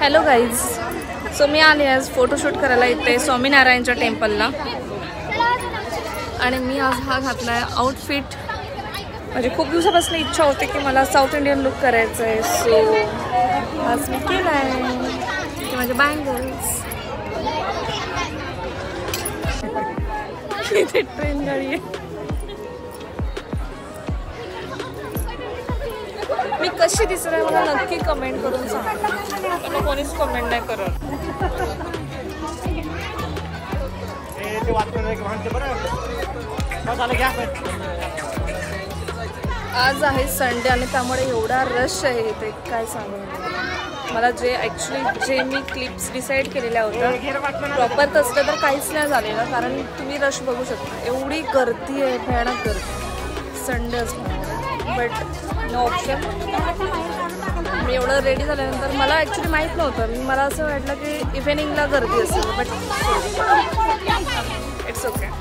Hello guys, so मी आले आज photoshoot करायला इथे स्वामीनारायणच्या टेम्पलला. आणि मी आज हा घातला आहे आउटफिट. माझी खूप दिवसापासून इच्छा होती की मला साऊथ इंडियन लुक करायचं आहे. सो आज मी केला आहे की माझे बँगल्स. इथे ट्रेन गाडी आहे. मी कशी दिसत आहे मला नक्की कमेंट करून सांगा. मला कोणीच कमेंट नाही करत. आज आहे संडे आणि त्यामुळे एवढा रश आहे इथे काय सांगू. मला जे मी क्लिप्स डिसाईड केलेल्या होत्या प्रॉपर तसलं तर काहीच नाही झालेलं, कारण तुम्ही रश बघू शकता. एवढी गर्दी आहे, भयानक गर्दी संडे असल्यामुळे. But no option. मी एवढं रेडी झाल्यानंतर मला ॲक्च्युली माहीत नव्हतं. मला असं वाटलं की इव्हिनिंगला गर्दी असेल, बट इट्स ओके.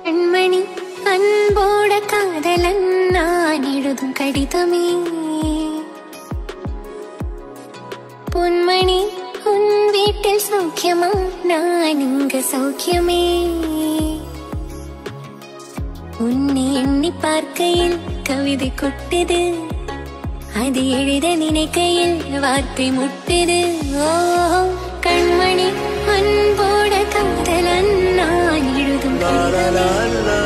கண்மணி அன்போட காதலன் நான் எழுதும் கடிதமே, பொன்மணி உன் வீட்டில் சௌக்கியமா, நான் இங்க சௌக்கியமே. உன்னை எண்ணி பார்க்கையில் கவிதை கொட்டுது, அது எழுத நினைக்கையில் வார்த்தை முட்டுது. ஓ கண்மணி அன்போட காதலன் நான் எழுதும் கடிதமே.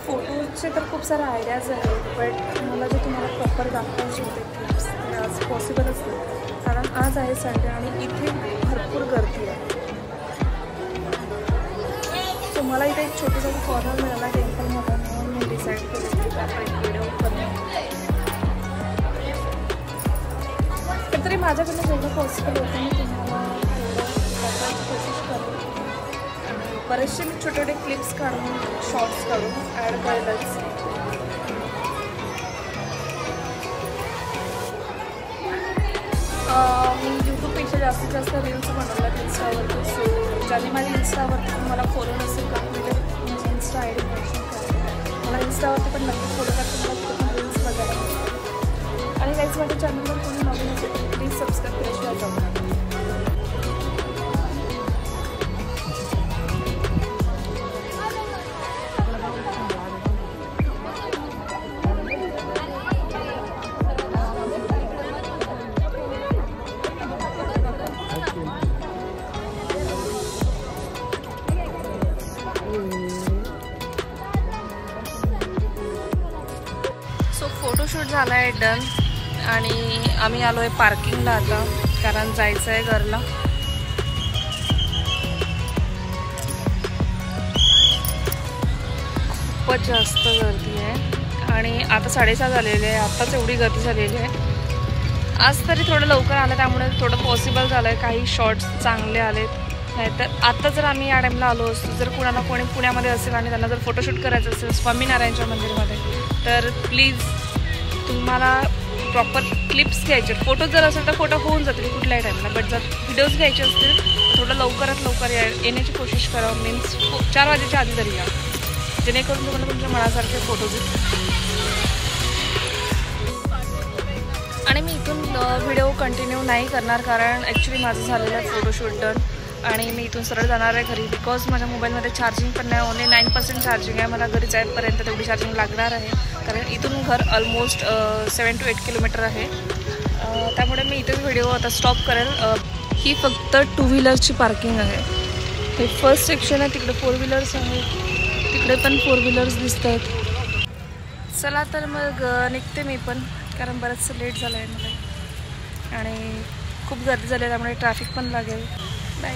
फोटोचे तर खूप सारे आयडियाज आहेत, बट मला जे तुम्हाला प्रॉपर दाखवायचे होते क्लिप्स ते आज पॉसिबलच नाही, कारण आज आहे संडे आणि इथे भरपूर गर्दी आहे. सो मला इथे एक छोटासा कॉर्नर मिळाला टेम्पलमध्ये, म्हणून मी डिसाईड केलं की त्याचा एक व्हिडिओ करून. तरी माझ्याकडनं जेवढं पॉसिबल होतं मी तुम्हाला तेवढं कोशिश करेन. बरेचसे मी छोटे छोटे क्लिप्स काढून शॉर्ट्स काढून ॲड करायलाच. मी यूट्यूबपेक्षा जास्तीत जास्त रील्स बनवल्यात इन्स्टावरती. सो ज्यांनी माझ्या इन्स्टावरती मला फॉलो नसेल का म्हणजे माझी इन्स्टा आय डी मेन्शन करा. मला इन्स्टावरती पण नक्की फॉलो करा, तुम्हाला पण रील्स बघायला. आणि काहीच माझ्या चॅनलवर कोणी नवीन असेल तर प्लीज सबस्क्राईब केल्याशिवाय जाऊ. फोटोशूट झाला आहे डन आणि आम्ही आलो आहे पार्किंगला आता, कारण जायचं आहे घरला. खूपच जास्त गर्दी आहे आणि आता 6:30 झालेले आहे. आत्ताच एवढी गर्दी झालेली आहे. आज तरी थोडं लवकर आलं त्यामुळे थोडं पॉसिबल झालं आहे. काही शॉर्ट्स चांगले आलेत. नाहीतर आता जर आम्ही या टाईमला आलो असतो, जर कोणाला कोणी पुण्यामध्ये असेल आणि त्यांना जर फोटोशूट करायचं असेल स्वामीनारायणच्या मंदिरमध्ये, तर प्लीज तुम्हाला प्रॉपर क्लिप्स घ्यायचे. फोटो जर असेल तर फोटो होऊन जातील कुठल्याही टाईमला, बट जर व्हिडिओज घ्यायचे असतील थोडं लवकरात लवकर येण्याची कोशिश करा. मीन्स 4 वाजेच्या आधी तरी या, जेणेकरून तुम्हाला तुमच्या मनासारखे फोटोज येतील. आणि मी इथून व्हिडिओ कंटिन्यू नाही करणार, कारण ॲक्च्युली माझं झालेलं आहे फोटोशूट डन आणि मी इथून सरळ जाणार आहे घरी. बिकॉज माझ्या मोबाईलमध्ये चार्जिंग पण नाही, ओनली 9% चार्जिंग आहे. मला घरी जाईपर्यंत तेवढी चार्जिंग लागणार आहे, कारण इथून घर ऑलमोस्ट 7 to 8 किलोमीटर आहे. त्यामुळे मी इथेच व्हिडिओ आता स्टॉप करेल. ही फक्त 2 व्हीलरची पार्किंग आहे. हे फर्स्ट सेक्शन आहे, तिकडे 4 व्हीलर्स आहेत, तिकडे पण 4 व्हीलर्स दिसत आहेत. चला तर मग निघते मी पण, कारण बरंचसं लेट झालं आहे मला आणि खूप गर्दी झाली आहे, त्यामुळे ट्रॅफिक पण लागेल. बाय.